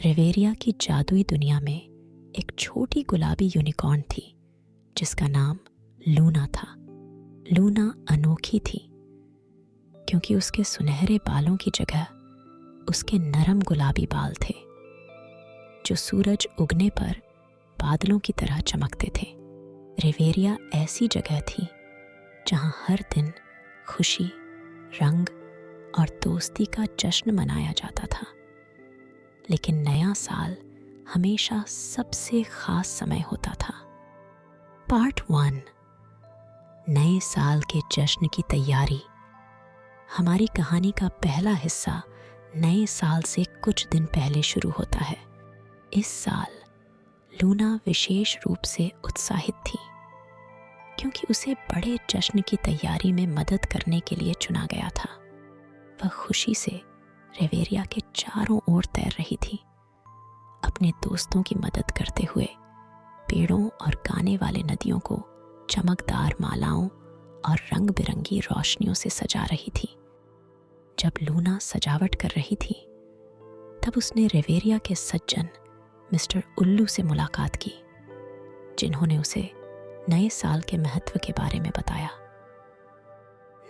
Riviera की जादुई दुनिया में एक छोटी गुलाबी यूनिकॉर्न थी जिसका नाम लूना था। लूना अनोखी थी क्योंकि उसके सुनहरे बालों की जगह उसके नरम गुलाबी बाल थे जो सूरज उगने पर बादलों की तरह चमकते थे। रिवेरिया ऐसी जगह थी जहां हर दिन खुशी, रंग और दोस्ती का जश्न मनाया जाता था। लेकिन नया साल हमेशा सबसे खास समय होता था। पार्ट 1, नए साल के जश्न की तैयारी। हमारी कहानी का पहला हिस्सा नए साल से कुछ दिन पहले शुरू होता है। इस साल लूना विशेष रूप से उत्साहित थी क्योंकि उसे बड़े जश्न की तैयारी में मदद करने के लिए चुना गया था। वह खुशी से रिवेरिया के चारों ओर तैर रही थी, अपने दोस्तों की मदद करते हुए पेड़ों और गाने वाले नदियों को चमकदार मालाओं और रंग बिरंगी रोशनियों से सजा रही थी। जब लूना सजावट कर रही थी तब उसने रिवेरिया के सज्जन मिस्टर उल्लू से मुलाकात की, जिन्होंने उसे नए साल के महत्व के बारे में बताया।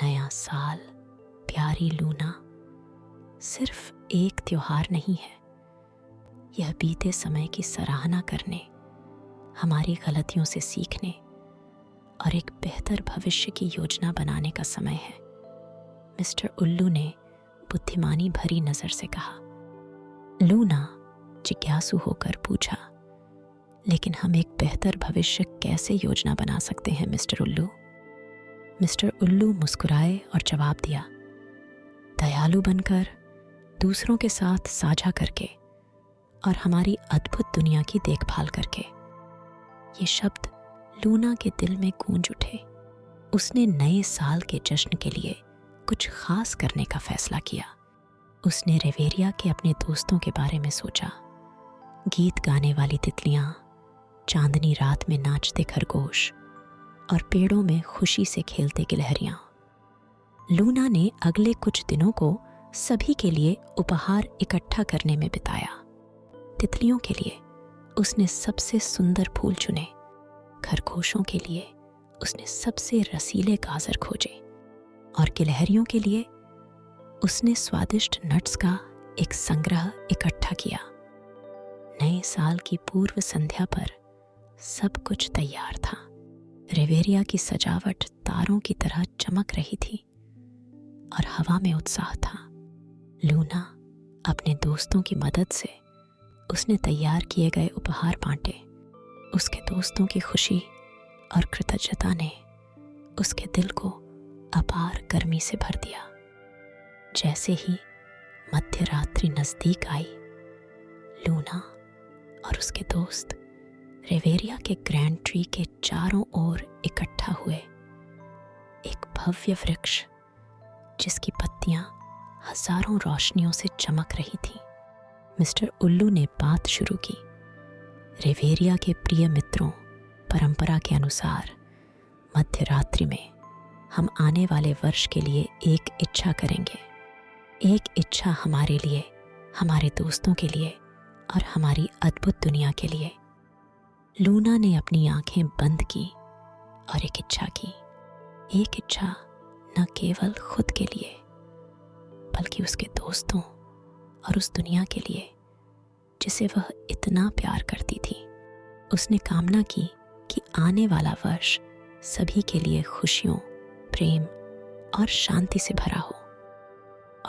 नया साल प्यारी लूना सिर्फ एक त्योहार नहीं है, यह बीते समय की सराहना करने, हमारी गलतियों से सीखने और एक बेहतर भविष्य की योजना बनाने का समय है। मिस्टर उल्लू ने बुद्धिमानी भरी नजर से कहा। लूना जिज्ञासु होकर पूछा, लेकिन हम एक बेहतर भविष्य कैसे योजना बना सकते हैं मिस्टर उल्लू? मिस्टर उल्लू मुस्कुराए और जवाब दिया, दयालु बनकर, दूसरों के साथ साझा करके और हमारी अद्भुत दुनिया की देखभाल करके। ये शब्द लूना के दिल में गूंज उठे। उसने नए साल के जश्न के लिए कुछ खास करने का फैसला किया। उसने रिवेरिया के अपने दोस्तों के बारे में सोचा, गीत गाने वाली तितलियां, चांदनी रात में नाचते खरगोश और पेड़ों में खुशी से खेलते गिलहरियां। लूना ने अगले कुछ दिनों को सभी के लिए उपहार इकट्ठा करने में बिताया। तितलियों के लिए उसने सबसे सुंदर फूल चुने, खरगोशों के लिए उसने सबसे रसीले गाजर खोजे और गिलहरियों के लिए उसने स्वादिष्ट नट्स का एक संग्रह इकट्ठा किया। नए साल की पूर्व संध्या पर सब कुछ तैयार था। रिवेरिया की सजावट तारों की तरह चमक रही थी और हवा में उत्साह था। लूना अपने दोस्तों की मदद से उसने तैयार किए गए उपहार बांटे। उसके दोस्तों की खुशी और कृतज्ञता ने उसके दिल को अपार गर्मी से भर दिया। जैसे ही मध्य रात्रि नजदीक आई, लूना और उसके दोस्त रिवेरिया के ग्रैंड ट्री के चारों ओर इकट्ठा हुए। एक भव्य वृक्ष जिसकी पत्तियां हजारों रोशनियों से चमक रही थी। मिस्टर उल्लू ने बात शुरू की। रिवेरिया के प्रिय मित्रों, परंपरा के अनुसार मध्य रात्रि में हम आने वाले वर्ष के लिए एक इच्छा करेंगे। एक इच्छा हमारे लिए, हमारे दोस्तों के लिए और हमारी अद्भुत दुनिया के लिए। लूना ने अपनी आंखें बंद की और एक इच्छा की। एक इच्छा न केवल खुद के लिए बल्कि उसके दोस्तों और उस दुनिया के लिए जिसे वह इतना प्यार करती थी। उसने कामना की कि आने वाला वर्ष सभी के लिए खुशियों, प्रेम और शांति से भरा हो।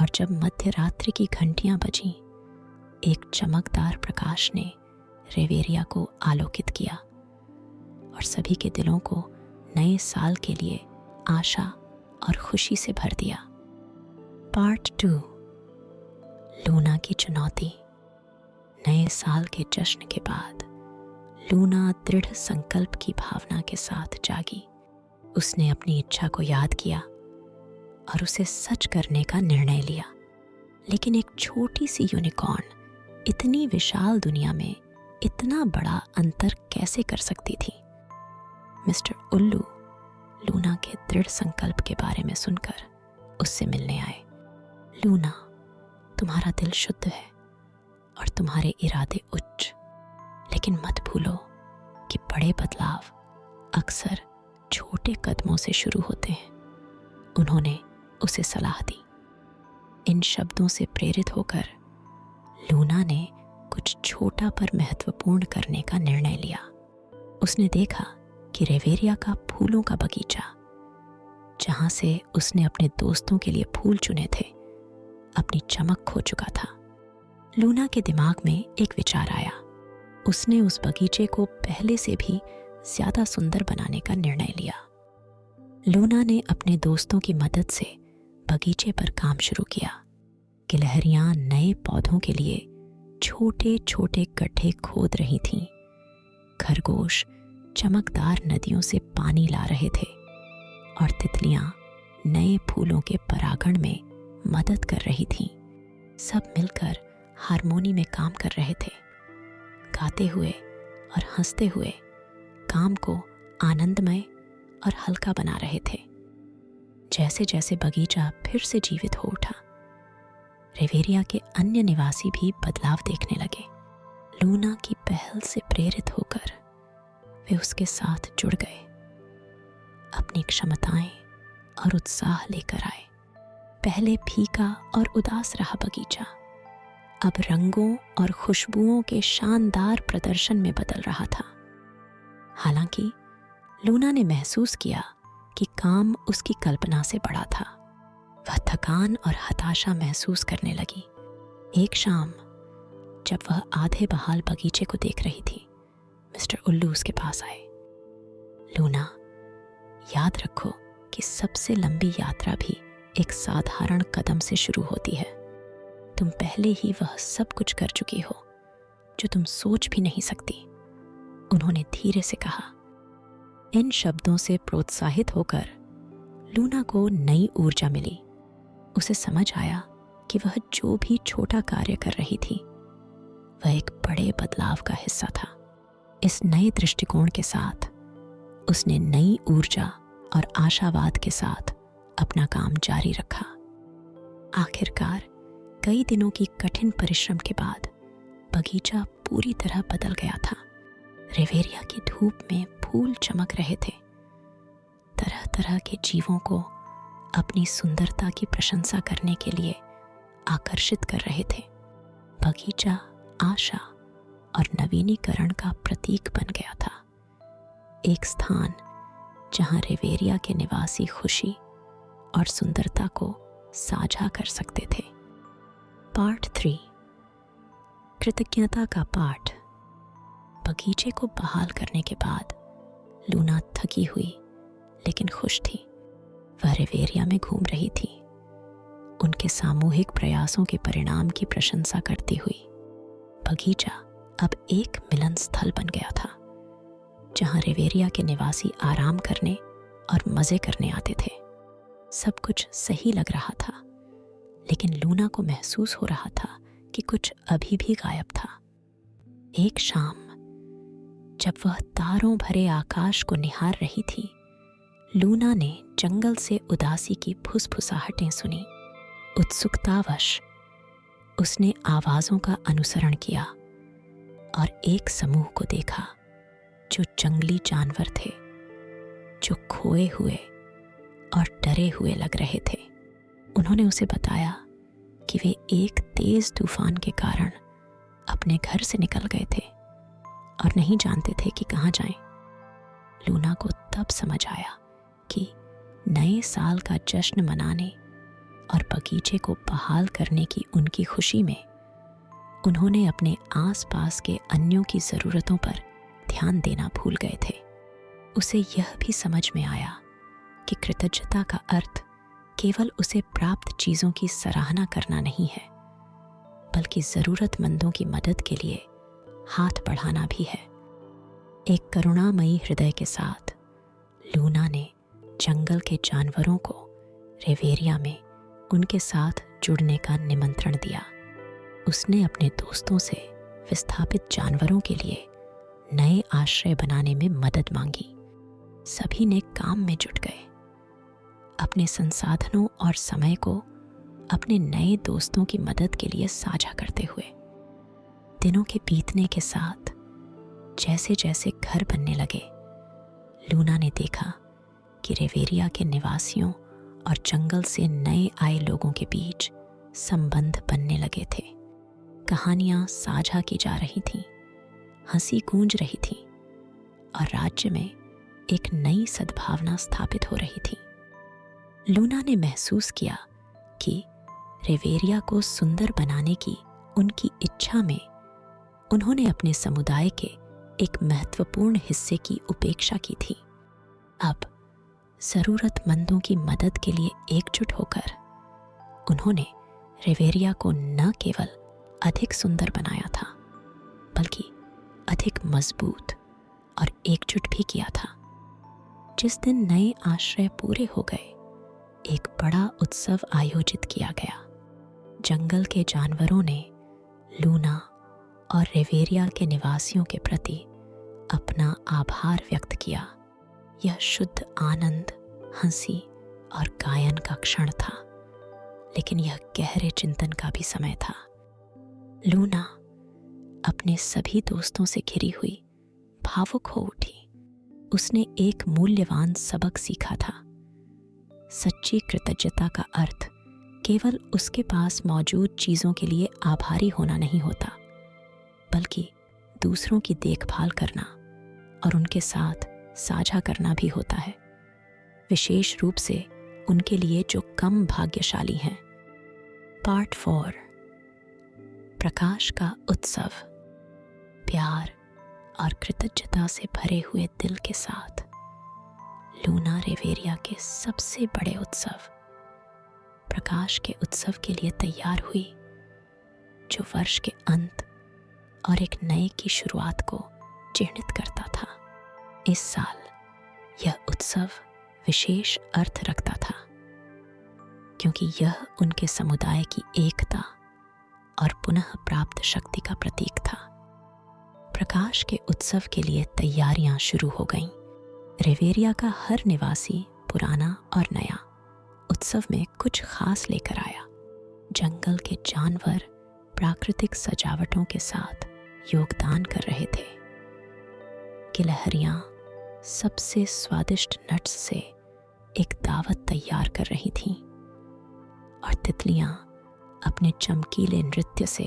और जब मध्य रात्रि की घंटियां बजीं, एक चमकदार प्रकाश ने रिवेरिया को आलोकित किया और सभी के दिलों को नए साल के लिए आशा और खुशी से भर दिया। पार्ट 2, लूना की चुनौती। नए साल के जश्न के बाद लूना दृढ़ संकल्प की भावना के साथ जागी। उसने अपनी इच्छा को याद किया और उसे सच करने का निर्णय लिया। लेकिन एक छोटी सी यूनिकॉर्न इतनी विशाल दुनिया में इतना बड़ा अंतर कैसे कर सकती थी? मिस्टर उल्लू लूना के दृढ़ संकल्प के बारे में सुनकर उससे मिलने आए। लूना, तुम्हारा दिल शुद्ध है और तुम्हारे इरादे उच्च, लेकिन मत भूलो कि बड़े बदलाव अक्सर छोटे कदमों से शुरू होते हैं। उन्होंने उसे सलाह दी। इन शब्दों से प्रेरित होकर लूना ने कुछ छोटा पर महत्वपूर्ण करने का निर्णय लिया। उसने देखा कि रेवेरिया का फूलों का बगीचा, जहां से उसने अपने दोस्तों के लिए फूल चुने थे, अपनी चमक खो चुका था। लूना के दिमाग में एक विचार आया। उसने उस बगीचे को पहले से भी ज्यादा सुंदर बनाने का निर्णय लिया। लूना ने अपने दोस्तों की मदद से बगीचे पर काम शुरू किया। गिलहरियां नए पौधों के लिए छोटे छोटे गड्ढे खोद रही थीं। खरगोश चमकदार नदियों से पानी ला रहे थे और तितलियां नए फूलों के परागण में मदद कर रही थीं। सब मिलकर हारमोनी में काम कर रहे थे, गाते हुए और हंसते हुए काम को आनंदमय और हल्का बना रहे थे। जैसे जैसे बगीचा फिर से जीवित हो उठा, रेवेरिया के अन्य निवासी भी बदलाव देखने लगे। लूना की पहल से प्रेरित होकर वे उसके साथ जुड़ गए। अपनी क्षमताएं और उत्साह लेकर आए। पहले फीका और उदास रहा बगीचा, अब रंगों और खुशबुओं के शानदार प्रदर्शन में बदल रहा था। हालांकि लूना ने महसूस किया कि काम उसकी कल्पना से बड़ा था। वह थकान और हताशा महसूस करने लगी। एक शाम जब वह आधे बहाल बगीचे को देख रही थी, मिस्टर उल्लू उसके पास आए। लूना, याद रखो कि सबसे लंबी यात्रा भी एक साधारण कदम से शुरू होती है। तुम पहले ही वह सब कुछ कर चुकी हो जो तुम सोच भी नहीं सकती, उन्होंने धीरे से कहा। इन शब्दों से प्रोत्साहित होकर लूना को नई ऊर्जा मिली। उसे समझ आया कि वह जो भी छोटा कार्य कर रही थी, वह एक बड़े बदलाव का हिस्सा था। इस नए दृष्टिकोण के साथ उसने नई ऊर्जा और आशावाद के साथ अपना काम जारी रखा। आखिरकार कई दिनों की कठिन परिश्रम के बाद बगीचा पूरी तरह बदल गया था। रेवेरिया की धूप में फूल चमक रहे थे, तरह तरह के जीवों को अपनी सुंदरता की प्रशंसा करने के लिए आकर्षित कर रहे थे। बगीचा आशा और नवीनीकरण का प्रतीक बन गया था, एक स्थान जहां रेवेरिया के निवासी खुशी और सुंदरता को साझा कर सकते थे। पार्ट 3, कृतज्ञता का पाठ। बगीचे को बहाल करने के बाद लूना थकी हुई लेकिन खुश थी। वह रेवेरिया में घूम रही थी, उनके सामूहिक प्रयासों के परिणाम की प्रशंसा करती हुई। बगीचा अब एक मिलन स्थल बन गया था, जहां रेवेरिया के निवासी आराम करने और मजे करने आते थे। सब कुछ सही लग रहा था, लेकिन लूना को महसूस हो रहा था कि कुछ अभी भी गायब था। एक शाम जब वह तारों भरे आकाश को निहार रही थी, लूना ने जंगल से उदासी की फुसफुसाहटें सुनी। उत्सुकतावश उसने आवाजों का अनुसरण किया और एक समूह को देखा जो जंगली जानवर थे, जो खोए हुए और डरे हुए लग रहे थे। उन्होंने उसे बताया कि वे एक तेज तूफान के कारण अपने घर से निकल गए थे और नहीं जानते थे कि कहाँ जाएं। लूना को तब समझ आया कि नए साल का जश्न मनाने और बगीचे को बहाल करने की उनकी खुशी में उन्होंने अपने आसपास के अन्यों की ज़रूरतों पर ध्यान देना भूल गए थे। उसे यह भी समझ में आया कि कृतज्ञता का अर्थ केवल उसे प्राप्त चीज़ों की सराहना करना नहीं है, बल्कि ज़रूरतमंदों की मदद के लिए हाथ बढ़ाना भी है। एक करुणामयी हृदय के साथ लूना ने जंगल के जानवरों को रेवेरिया में उनके साथ जुड़ने का निमंत्रण दिया। उसने अपने दोस्तों से विस्थापित जानवरों के लिए नए आश्रय बनाने में मदद मांगी। सभी ने काम में जुट गए, अपने संसाधनों और समय को अपने नए दोस्तों की मदद के लिए साझा करते हुए। दिनों के बीतने के साथ जैसे जैसे घर बनने लगे, लूना ने देखा कि रिवेरिया के निवासियों और जंगल से नए आए लोगों के बीच संबंध बनने लगे थे। कहानियां साझा की जा रही थीं, हंसी गूंज रही थी और राज्य में एक नई सद्भावना स्थापित हो रही थी। लूना ने महसूस किया कि रिवेरिया को सुंदर बनाने की उनकी इच्छा में उन्होंने अपने समुदाय के एक महत्वपूर्ण हिस्से की उपेक्षा की थी। अब ज़रूरतमंदों की मदद के लिए एकजुट होकर उन्होंने रिवेरिया को न केवल अधिक सुंदर बनाया था, बल्कि अधिक मजबूत और एकजुट भी किया था। जिस दिन नए आश्रय पूरे हो गए, एक बड़ा उत्सव आयोजित किया गया। जंगल के जानवरों ने लूना और रिवेरिया के निवासियों के प्रति अपना आभार व्यक्त किया। यह शुद्ध आनंद, हंसी और गायन का क्षण था, लेकिन यह गहरे चिंतन का भी समय था। लूना अपने सभी दोस्तों से घिरी हुई भावुक हो उठी। उसने एक मूल्यवान सबक सीखा था। सच्ची कृतज्ञता का अर्थ केवल उसके पास मौजूद चीज़ों के लिए आभारी होना नहीं होता, बल्कि दूसरों की देखभाल करना और उनके साथ साझा करना भी होता है, विशेष रूप से उनके लिए जो कम भाग्यशाली हैं। पार्ट 4, प्रकाश का उत्सव। प्यार और कृतज्ञता से भरे हुए दिल के साथ लूना रिवेरिया के सबसे बड़े उत्सव, प्रकाश के उत्सव के लिए तैयार हुई, जो वर्ष के अंत और एक नए की शुरुआत को चिह्नित करता था। इस साल यह उत्सव विशेष अर्थ रखता था, क्योंकि यह उनके समुदाय की एकता और पुनः प्राप्त शक्ति का प्रतीक था। प्रकाश के उत्सव के लिए तैयारियां शुरू हो गईं। रिवेरिया का हर निवासी, पुराना और नया, उत्सव में कुछ खास लेकर आया। जंगल के जानवर प्राकृतिक सजावटों के साथ योगदान कर रहे थे। गिलहरियां सबसे स्वादिष्ट नट्स से एक दावत तैयार कर रही थीं और तितलियां अपने चमकीले नृत्य से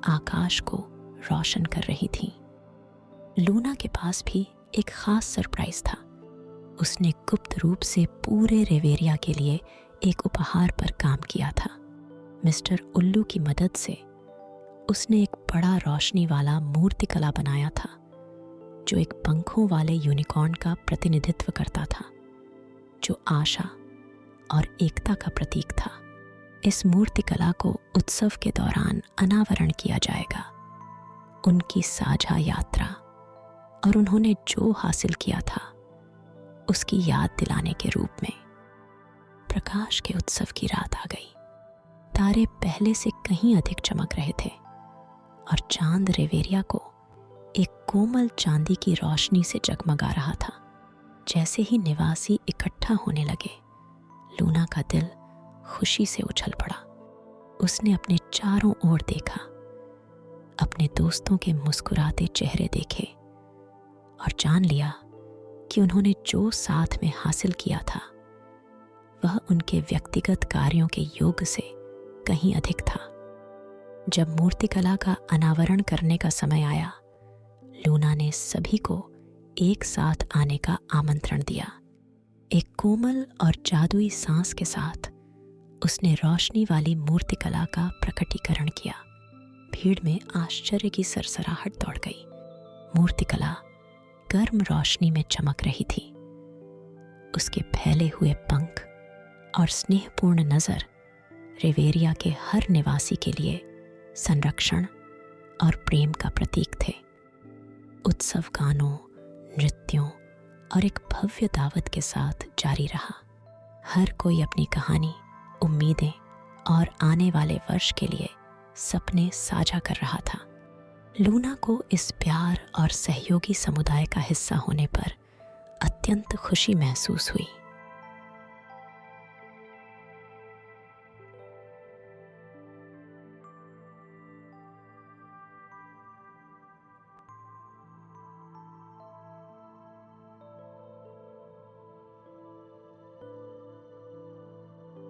आकाश को रोशन कर रही थीं। लूना के पास भी एक खास सरप्राइज था। उसने गुप्त रूप से पूरे रिवेरिया के लिए एक उपहार पर काम किया था। मिस्टर उल्लू की मदद से उसने एक बड़ा रोशनी वाला मूर्तिकला बनाया था, जो एक पंखों वाले यूनिकॉर्न का प्रतिनिधित्व करता था, जो आशा और एकता का प्रतीक था। इस मूर्तिकला को उत्सव के दौरान अनावरण किया जाएगा। उनकी साझा यात्रा और उन्होंने जो हासिल किया था, उसकी याद दिलाने के रूप में। प्रकाश के उत्सव की रात आ गई। तारे पहले से कहीं अधिक चमक रहे थे और चांद रिवेरिया को एक कोमल चांदी की रोशनी से जगमगा रहा था। जैसे ही निवासी इकट्ठा होने लगे, लूना का दिल खुशी से उछल पड़ा। उसने अपने चारों ओर देखा, अपने दोस्तों के मुस्कुराते चेहरे देखे और जान लिया कि उन्होंने जो साथ में हासिल किया था, वह उनके व्यक्तिगत कार्यों के योग से कहीं अधिक था। जब मूर्तिकला का अनावरण करने का समय आया, लूना ने सभी को एक साथ आने का आमंत्रण दिया। एक कोमल और जादुई सांस के साथ उसने रोशनी वाली मूर्तिकला का प्रकटीकरण किया। भीड़ में आश्चर्य की सरसराहट दौड़ गई। मूर्तिकला गर्म रोशनी में चमक रही थी। उसके फैले हुए पंख और स्नेहपूर्ण नज़र रिवेरिया के हर निवासी के लिए संरक्षण और प्रेम का प्रतीक थे। उत्सव गानों, नृत्यों और एक भव्य दावत के साथ जारी रहा। हर कोई अपनी कहानी, उम्मीदें और आने वाले वर्ष के लिए सपने साझा कर रहा था। लूना को इस प्यार और सहयोगी समुदाय का हिस्सा होने पर अत्यंत खुशी महसूस हुई।